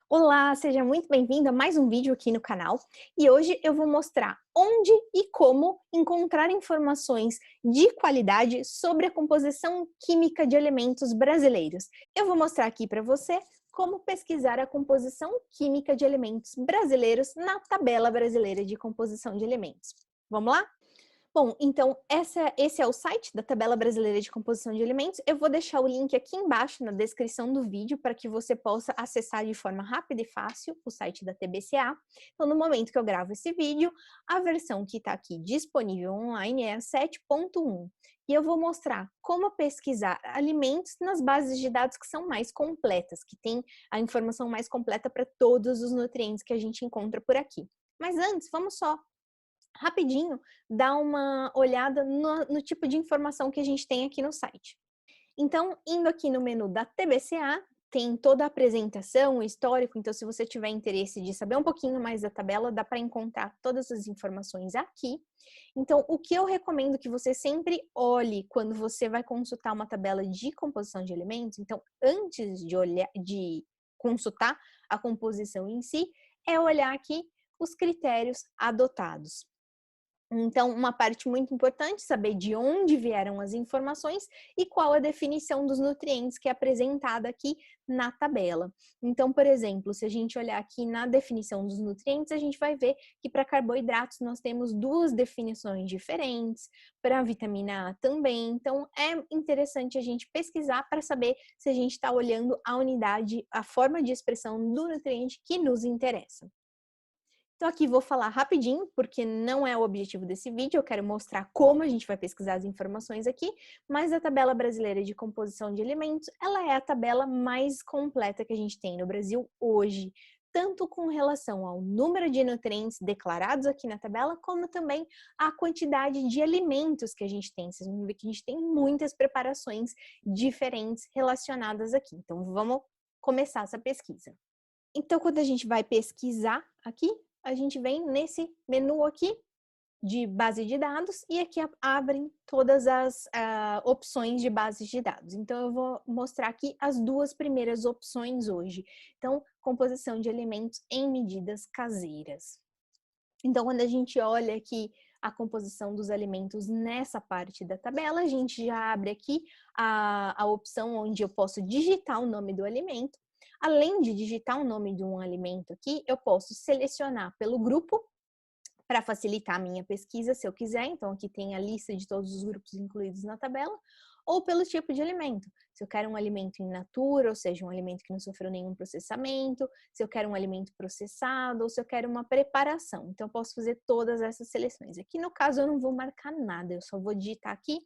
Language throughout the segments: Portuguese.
Olá, seja muito bem-vindo a mais um vídeo aqui no canal. E hoje eu vou mostrar onde e como encontrar informações de qualidade sobre a composição química de elementos brasileiros. Eu vou mostrar aqui para você como pesquisar a composição química de elementos brasileiros na Tabela Brasileira de Composição de Elementos. Vamos lá? Bom, então esse é o site da Tabela Brasileira de Composição de Elementos. Eu vou deixar o link aqui embaixo na descrição do vídeo para que você possa acessar de forma rápida e fácil o site da TBCA. Então, no momento que eu gravo esse vídeo, a versão que está aqui disponível online é a 7.1. E eu vou mostrar como pesquisar alimentos nas bases de dados que são mais completas, que tem a informação mais completa para todos os nutrientes que a gente encontra por aqui. Mas antes, vamos só rapidinho dar uma olhada no tipo de informação que a gente tem aqui no site. Então, indo aqui no menu da TBCA, tem toda a apresentação, o histórico, então se você tiver interesse de saber um pouquinho mais da tabela, dá para encontrar todas as informações aqui. Então, o que eu recomendo que você sempre olhe quando você vai consultar uma tabela de composição de elementos, então antes de consultar a composição em si, é olhar aqui os critérios adotados. Então, uma parte muito importante, saber de onde vieram as informações e qual a definição dos nutrientes que é apresentada aqui na tabela. Então, por exemplo, se a gente olhar aqui na definição dos nutrientes, a gente vai ver que para carboidratos nós temos duas definições diferentes, para a vitamina A também. Então, é interessante a gente pesquisar para saber se a gente está olhando a unidade, a forma de expressão do nutriente que nos interessa. Então aqui vou falar rapidinho, porque não é o objetivo desse vídeo, eu quero mostrar como a gente vai pesquisar as informações aqui, mas a Tabela Brasileira de Composição de Elementos, ela é a tabela mais completa que a gente tem no Brasil hoje, tanto com relação ao número de nutrientes declarados aqui na tabela, como também a quantidade de alimentos que a gente tem. Vocês vão ver que a gente tem muitas preparações diferentes relacionadas aqui. Então vamos começar essa pesquisa. Então, quando a gente vai pesquisar aqui, a gente vem nesse menu aqui de base de dados e aqui abrem todas as opções de bases de dados. Então, eu vou mostrar aqui as duas primeiras opções hoje. Então, composição de alimentos em medidas caseiras. Então, quando a gente olha aqui a composição dos alimentos nessa parte da tabela, a gente já abre aqui a opção onde eu posso digitar o nome do alimento. Além de digitar o nome de um alimento aqui, eu posso selecionar pelo grupo para facilitar a minha pesquisa, se eu quiser. Então, aqui tem a lista de todos os grupos incluídos na tabela, ou pelo tipo de alimento. Se eu quero um alimento in natura, ou seja, um alimento que não sofreu nenhum processamento, se eu quero um alimento processado, ou se eu quero uma preparação. Então, eu posso fazer todas essas seleções. Aqui, no caso, eu não vou marcar nada, eu só vou digitar aqui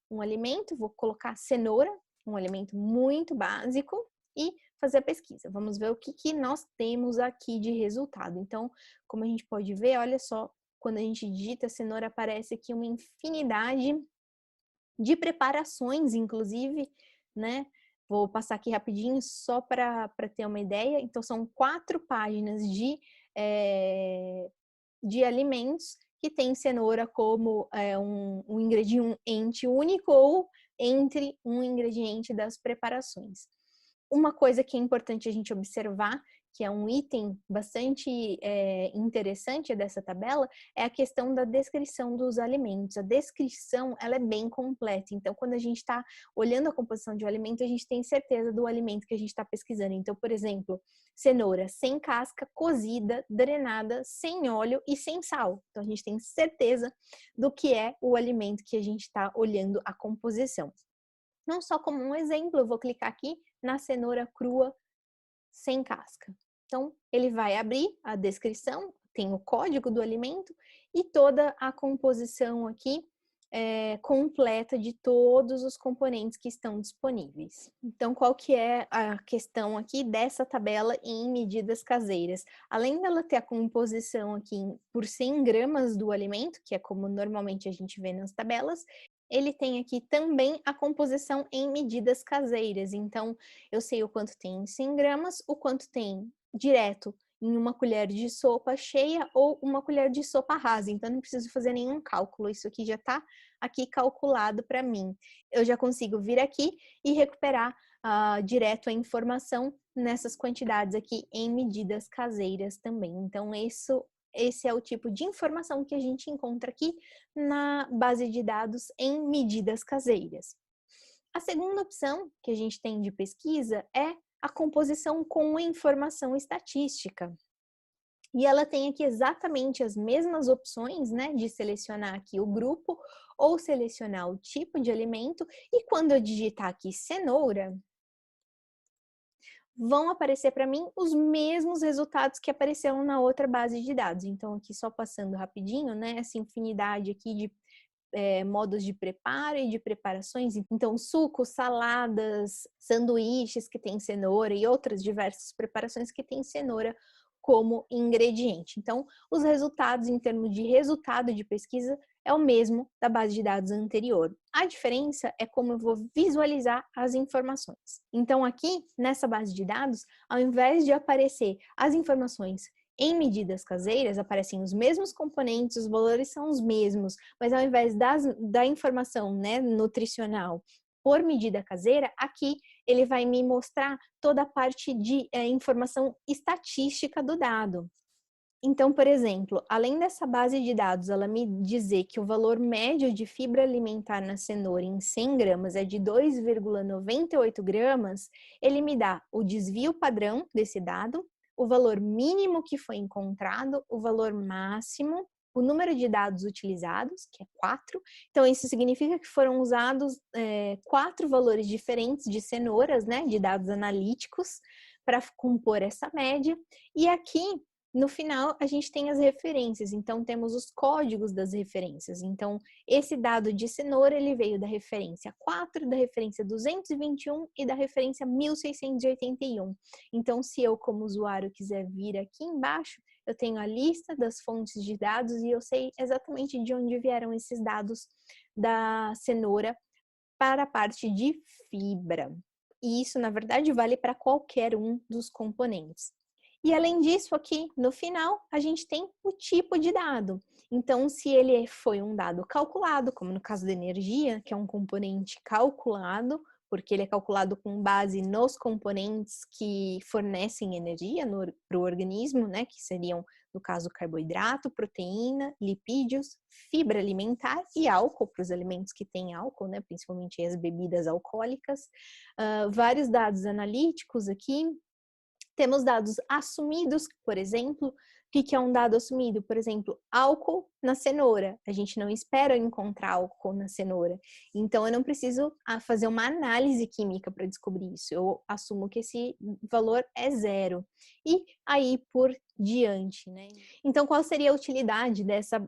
um alimento, vou colocar cenoura, um alimento muito básico, e fazer a pesquisa. Vamos ver o que nós temos aqui de resultado. Então, como a gente pode ver, olha só, quando a gente digita cenoura, aparece aqui uma infinidade de preparações, inclusive, né? Vou passar aqui rapidinho só para ter uma ideia. Então, são 4 páginas de alimentos que tem cenoura como um ingrediente único ou entre um ingrediente das preparações. Uma coisa que é importante a gente observar, que é um item bastante interessante dessa tabela, é a questão da descrição dos alimentos. A descrição, ela é bem completa. Então, quando a gente está olhando a composição de um alimento, a gente tem certeza do alimento que a gente está pesquisando. Então, por exemplo, cenoura sem casca, cozida, drenada, sem óleo e sem sal. Então, a gente tem certeza do que é o alimento que a gente está olhando a composição. Não só como um exemplo, eu vou clicar aqui na cenoura crua sem casca. Então, ele vai abrir a descrição, tem o código do alimento e toda a composição aqui completa de todos os componentes que estão disponíveis. Então, qual que é a questão aqui dessa tabela em medidas caseiras? Além dela ter a composição aqui por 100 gramas do alimento, que é como normalmente a gente vê nas tabelas, ele tem aqui também a composição em medidas caseiras. Então, eu sei o quanto tem em 100 gramas, o quanto tem direto em uma colher de sopa cheia ou uma colher de sopa rasa. Então, não preciso fazer nenhum cálculo. Isso aqui já está aqui calculado para mim. Eu já consigo vir aqui e recuperar direto a informação nessas quantidades aqui em medidas caseiras também. Então, esse é o tipo de informação que a gente encontra aqui na base de dados em medidas caseiras. A segunda opção que a gente tem de pesquisa é a composição com informação estatística. E ela tem aqui exatamente as mesmas opções, né, de selecionar aqui o grupo ou selecionar o tipo de alimento. E quando eu digitar aqui cenoura, vão aparecer para mim os mesmos resultados que apareceram na outra base de dados. Então, aqui só passando rapidinho, né, essa infinidade aqui de modos de preparo e de preparações. Então, sucos, saladas, sanduíches que tem cenoura e outras diversas preparações que tem cenoura como ingrediente. Então, os resultados em termos de resultado de pesquisa é o mesmo da base de dados anterior. A diferença é como eu vou visualizar as informações. Então, aqui nessa base de dados, ao invés de aparecer as informações em medidas caseiras, aparecem os mesmos componentes, os valores são os mesmos, mas ao invés da informação, né, nutricional por medida caseira, aqui ele vai me mostrar toda a parte de informação estatística do dado. Então, por exemplo, além dessa base de dados, ela me dizer que o valor médio de fibra alimentar na cenoura em 100 gramas é de 2,98 gramas, ele me dá o desvio padrão desse dado, o valor mínimo que foi encontrado, o valor máximo, o número de dados utilizados, que é 4. Então, isso significa que foram usados 4 valores diferentes de cenouras, né, de dados analíticos, para compor essa média. E aqui, no final, a gente tem as referências, então temos os códigos das referências. Então, esse dado de cenoura, ele veio da referência 4, da referência 221 e da referência 1681. Então, se eu, como usuário, quiser vir aqui embaixo, eu tenho a lista das fontes de dados e eu sei exatamente de onde vieram esses dados da cenoura para a parte de fibra. E isso, na verdade, vale para qualquer um dos componentes. E além disso, aqui no final, a gente tem o tipo de dado. Então, se ele foi um dado calculado, como no caso da energia, que é um componente calculado, porque ele é calculado com base nos componentes que fornecem energia para o organismo, né? Que seriam, no caso, carboidrato, proteína, lipídios, fibra alimentar e álcool para os alimentos que têm álcool, né? Principalmente as bebidas alcoólicas. Vários dados analíticos aqui. Temos dados assumidos, por exemplo. O que é um dado assumido? Por exemplo, álcool na cenoura. A gente não espera encontrar álcool na cenoura. Então, eu não preciso fazer uma análise química para descobrir isso. Eu assumo que esse valor é 0. E aí, por diante, né? Então, qual seria a utilidade dessa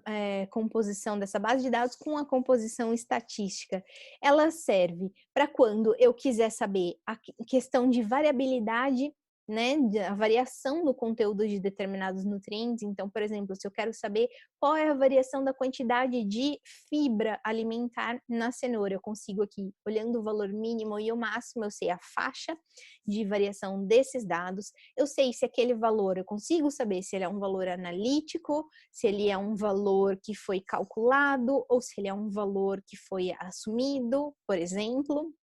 composição, dessa base de dados com a composição estatística? Ela serve para quando eu quiser saber a questão de variabilidade, né, a variação do conteúdo de determinados nutrientes. Então, por exemplo, se eu quero saber qual é a variação da quantidade de fibra alimentar na cenoura, eu consigo aqui, olhando o valor mínimo e o máximo, eu sei a faixa de variação desses dados, eu sei se aquele valor, eu consigo saber se ele é um valor analítico, se ele é um valor que foi calculado, ou se ele é um valor que foi assumido, por exemplo.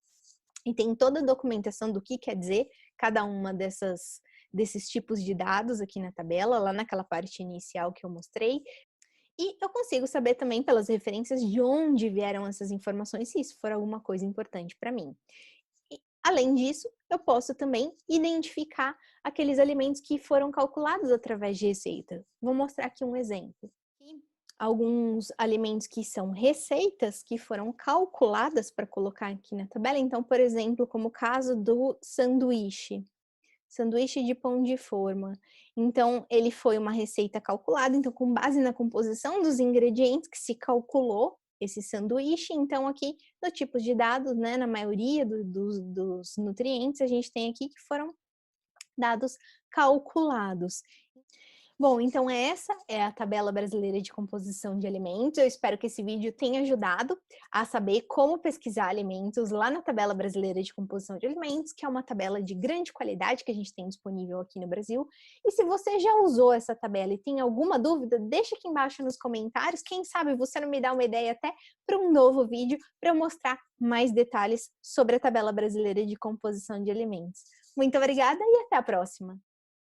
E tem toda a documentação do que quer dizer cada uma desses tipos de dados aqui na tabela, lá naquela parte inicial que eu mostrei. E eu consigo saber também pelas referências de onde vieram essas informações, se isso for alguma coisa importante para mim. E, além disso, eu posso também identificar aqueles alimentos que foram calculados através de receita. Vou mostrar aqui um exemplo. Alguns alimentos que são receitas que foram calculadas para colocar aqui na tabela. Então, por exemplo, como o caso do sanduíche de pão de forma. Então, ele foi uma receita calculada, então com base na composição dos ingredientes que se calculou esse sanduíche. Então, aqui no tipo de dados, né, na maioria dos nutrientes, a gente tem aqui que foram dados calculados. Bom, então essa é a tabela brasileira de composição de alimentos. Eu espero que esse vídeo tenha ajudado a saber como pesquisar alimentos lá na tabela brasileira de composição de alimentos, que é uma tabela de grande qualidade que a gente tem disponível aqui no Brasil. E se você já usou essa tabela e tem alguma dúvida, deixa aqui embaixo nos comentários. Quem sabe você não me dá uma ideia até para um novo vídeo para eu mostrar mais detalhes sobre a tabela brasileira de composição de alimentos. Muito obrigada e até a próxima!